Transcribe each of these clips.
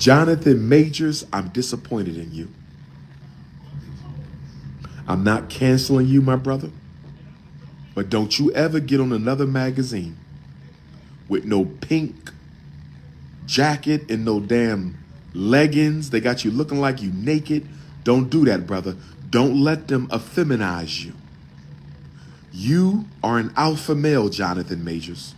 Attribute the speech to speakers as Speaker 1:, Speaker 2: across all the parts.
Speaker 1: Jonathan Majors, I'm disappointed in you. I'm not canceling you, my brother, but don't you ever get on another magazine with no pink jacket and no damn leggings. They got you looking like you naked. Don't do that, brother. Don't let them effeminize you. You are an alpha male, Jonathan Majors.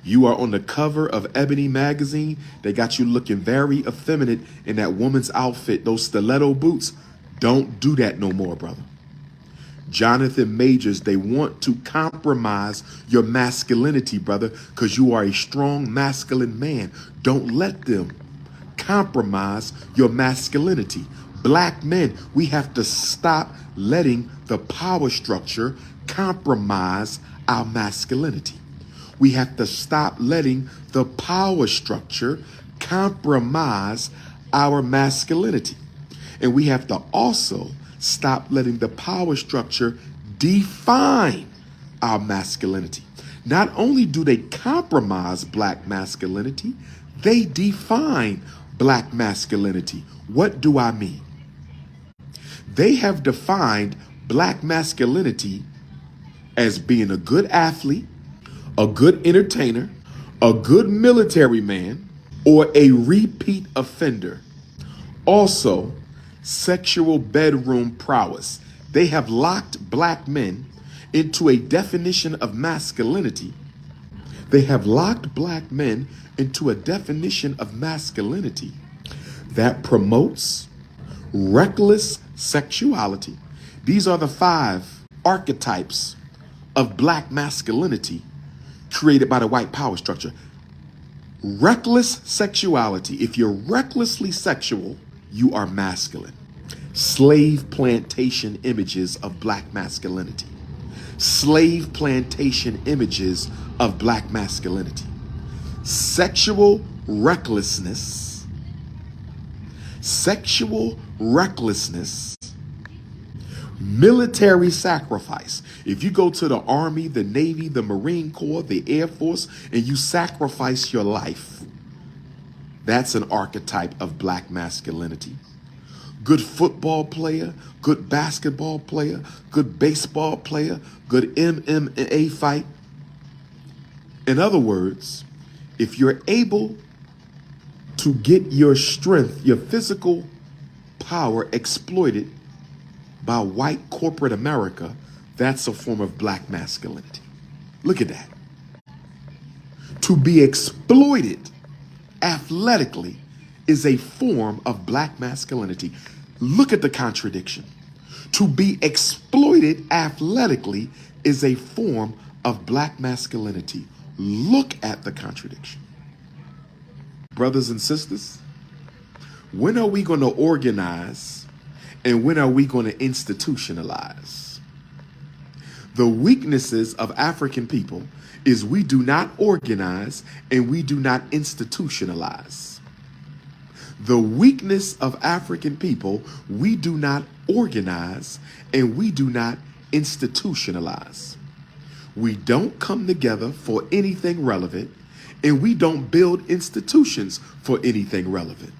Speaker 1: You are on the cover of Ebony magazine. They got you looking very effeminate in that woman's outfit, those stiletto boots. Don't do that no more, brother. Jonathan Majors, they want to compromise your masculinity, brother, because you are a strong masculine man. Don't let them compromise your masculinity. Black men, we have to stop letting the power structure compromise our masculinity. We have to stop letting the power structure compromise our masculinity. And we have to also stop letting the power structure define our masculinity. Not only do they compromise black masculinity, they define black masculinity. What do I mean? They have defined black masculinity as being a good athlete, a good entertainer, a good military man, or a repeat offender. Also, sexual bedroom prowess. They have locked black men into a definition of masculinity. They have locked black men into a definition of masculinity that promotes reckless sexuality. These are the 5 archetypes of black masculinity created by the white power structure. Reckless sexuality. If you're recklessly sexual, you are masculine. Slave plantation images of black masculinity. Slave plantation images of black masculinity. Sexual recklessness. Sexual recklessness. Military sacrifice. If you go to the Army, the Navy, the Marine Corps, the Air Force, and you sacrifice your life, that's an archetype of black masculinity. Good football player, good basketball player, good baseball player, good MMA fight. In other words, if you're able to get your strength, your physical power exploited by white corporate America, that's a form of black masculinity. Look at that. To be exploited athletically is a form of black masculinity. Look at the contradiction. To be exploited athletically is a form of black masculinity. Look at the contradiction. Brothers and sisters, when are we going to organize and when are we going to institutionalize? The weaknesses of African people is we do not organize and we do not institutionalize. The weakness of African people, we do not organize and we do not institutionalize. We don't come together for anything relevant and we don't build institutions for anything relevant.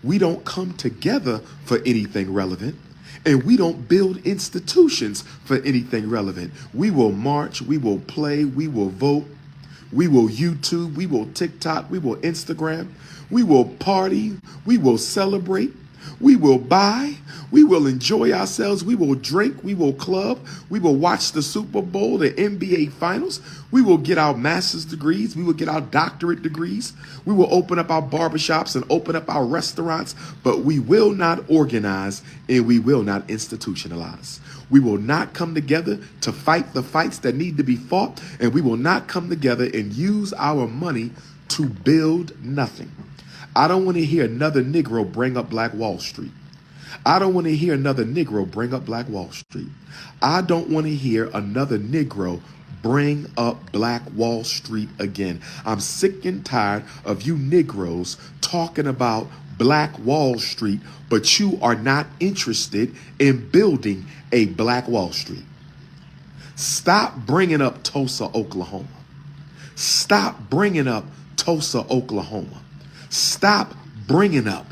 Speaker 1: We don't come together for anything relevant and we don't build institutions for anything relevant. We will march, we will play, we will vote, we will YouTube, we will TikTok, we will Instagram, we will party, we will celebrate, we will buy, we will enjoy ourselves, we will drink, we will club, we will watch the Super Bowl, the NBA Finals, we will get our master's degrees, we will get our doctorate degrees, we will open up our barbershops and open up our restaurants, but we will not organize and we will not institutionalize. We will not come together to fight the fights that need to be fought, and we will not come together and use our money to build nothing. I don't want to hear another Negro bring up Black Wall Street. I don't want to hear another Negro bring up Black Wall Street. I don't want to hear another Negro bring up Black Wall Street again. I'm sick and tired of you Negroes talking about Black Wall Street, but you are not interested in building a Black Wall Street. Stop bringing up Tulsa, Oklahoma. Stop bringing up Tulsa, Oklahoma. Stop bringing up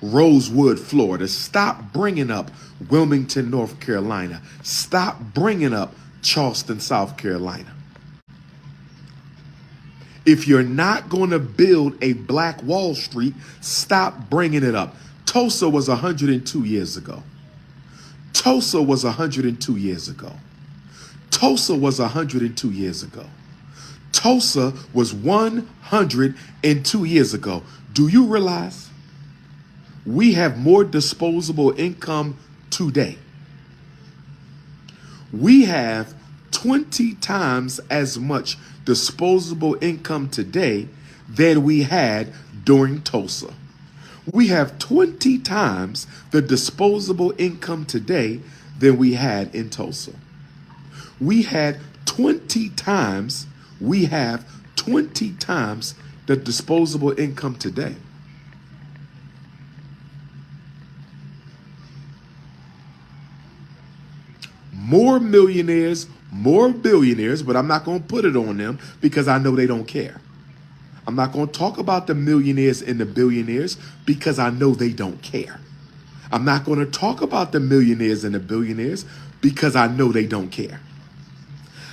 Speaker 1: Rosewood, Florida. Stop bringing up Wilmington, North Carolina. Stop bringing up Charleston, South Carolina. If you're not going to build a black Wall Street, stop bringing it up. Tulsa was 102 years ago. Tulsa was 102 years ago. Tulsa was 102 years ago. Tulsa was 102 years ago. Do you realize we have more disposable income today? We have 20 times as much disposable income today than we had during Tulsa. We have 20 times the disposable income today than we had in Tulsa. We have 20 times the disposable income today. More millionaires, more billionaires, but I'm not going to put it on them because I know they don't care. I'm not going to talk about the millionaires and the billionaires because I know they don't care. I'm not going to talk about the millionaires and the billionaires because I know they don't care.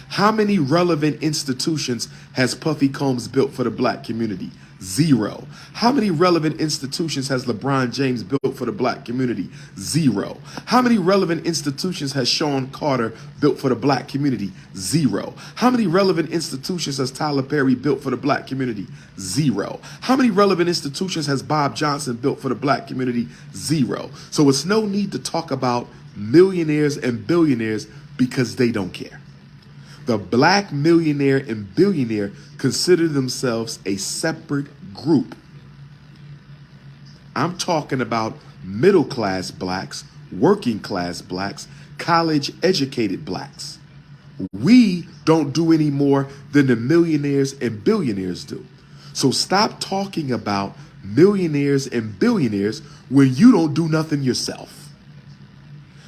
Speaker 1: How many relevant institutions has Puffy Combs built for the black community? 0. How many relevant institutions has LeBron James built for the black community? 0. How many relevant institutions has Sean Carter built for the black community? 0. How many relevant institutions has Tyler Perry built for the black community? 0. How many relevant institutions has Bob Johnson built for the black community? 0. So it's no need to talk about millionaires and billionaires because they don't care. The black millionaire and billionaire consider themselves a separate group. I'm talking about middle-class blacks, working-class blacks, college-educated blacks. We don't do any more than the millionaires and billionaires do. So stop talking about millionaires and billionaires when you don't do nothing yourself.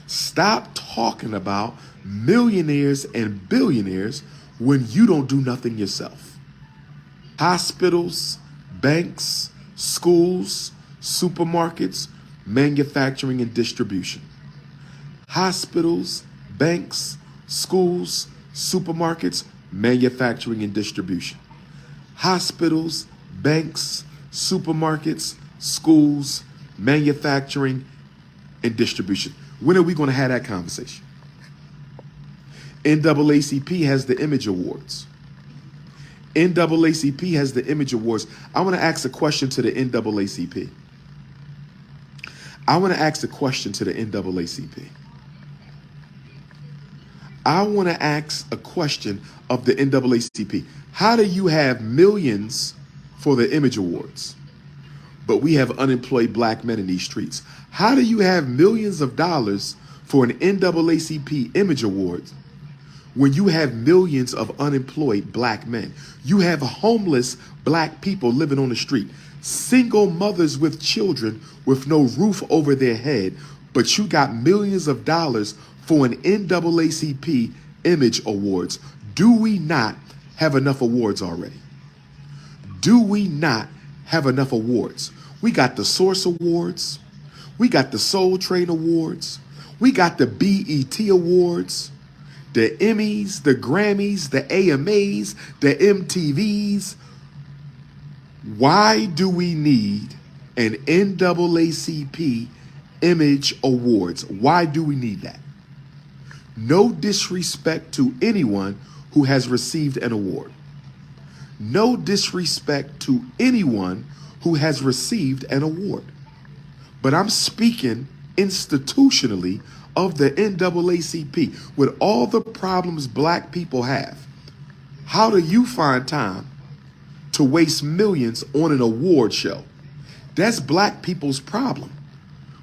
Speaker 1: Stop talking about millionaires and billionaires when you don't do nothing yourself. Hospitals, banks, schools, supermarkets, manufacturing and distribution. Hospitals, banks, schools, supermarkets, manufacturing and distribution. Hospitals, banks, supermarkets, schools, manufacturing and distribution. When are we going to have that conversation? NAACP has the Image Awards. NAACP has the Image Awards. I want to ask a question to the NAACP. I want to ask a question to the NAACP. I want to ask a question of the NAACP. How do you have millions for the Image Awards, but we have unemployed black men in these streets? How do you have millions of dollars for an NAACP Image Awards when you have millions of unemployed black men? You have homeless black people living on the street, single mothers with children with no roof over their head, but you got millions of dollars for an NAACP Image Awards. Do we not have enough awards already? Do we not have enough awards? We got the Source Awards. We got the Soul Train Awards. We got the BET Awards, the Emmys, the Grammys, the AMAs, the MTVs. Why do we need an NAACP Image Awards? Why do we need that? No disrespect to anyone who has received an award. No disrespect to anyone who has received an award. But I'm speaking institutionally of the NAACP. With all the problems black people have, how do you find time to waste millions on an award show? That's black people's problem.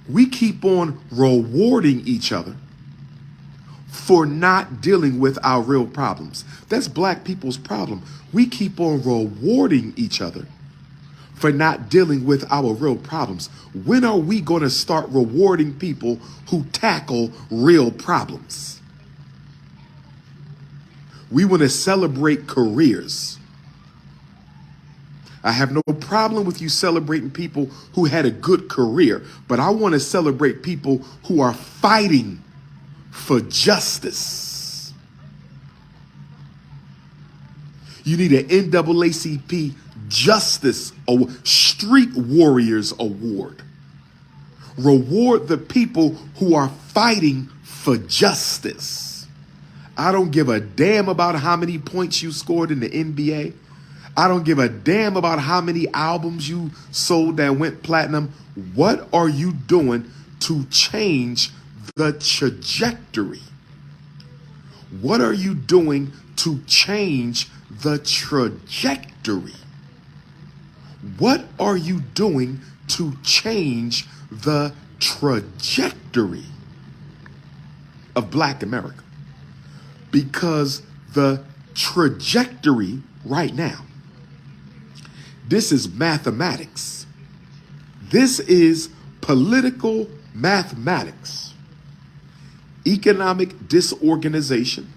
Speaker 1: We keep on rewarding each other for not dealing with our real problems. That's black people's problem. We keep on rewarding each other for not dealing with our real problems. When are we going to start rewarding people who tackle real problems? We want to celebrate careers. I have no problem with you celebrating people who had a good career, but I want to celebrate people who are fighting for justice. You need an NAACP Justice or Street Warriors Award. Reward the people who are fighting for justice. I don't give a damn about how many points you scored in the NBA. I don't give a damn about how many albums you sold that went platinum. What are you doing to change the trajectory? What are you doing to change the trajectory? What are you doing to change the trajectory of Black America? Because the trajectory right now, this is mathematics. This is political mathematics. Economic disorganization.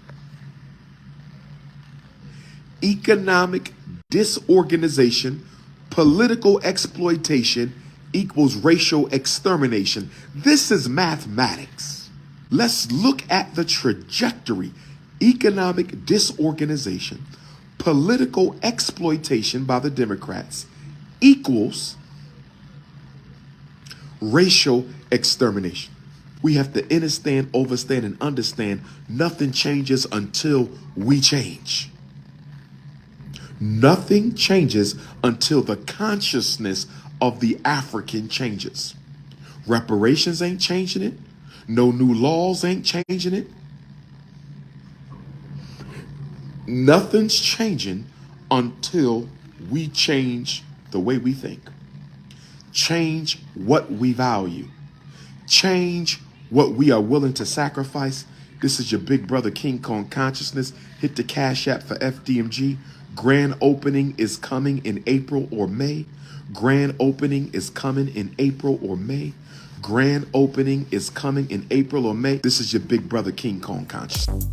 Speaker 1: Economic disorganization, political exploitation equals racial extermination. This is mathematics. Let's look at the trajectory. Economic disorganization, political exploitation by the Democrats equals racial extermination. We have to understand, overstand, and understand nothing changes until we change. Nothing changes until the consciousness of the African changes. Reparations ain't changing it. No new laws ain't changing it. Nothing's changing until we change the way we think. Change what we value. Change what we are willing to sacrifice. This is your big brother King Kong Consciousness. Hit the Cash App for FDMG. Grand opening is coming in April or May. Grand opening is coming in April or May. Grand opening is coming in April or May. This is your big brother King Kong Consciousness.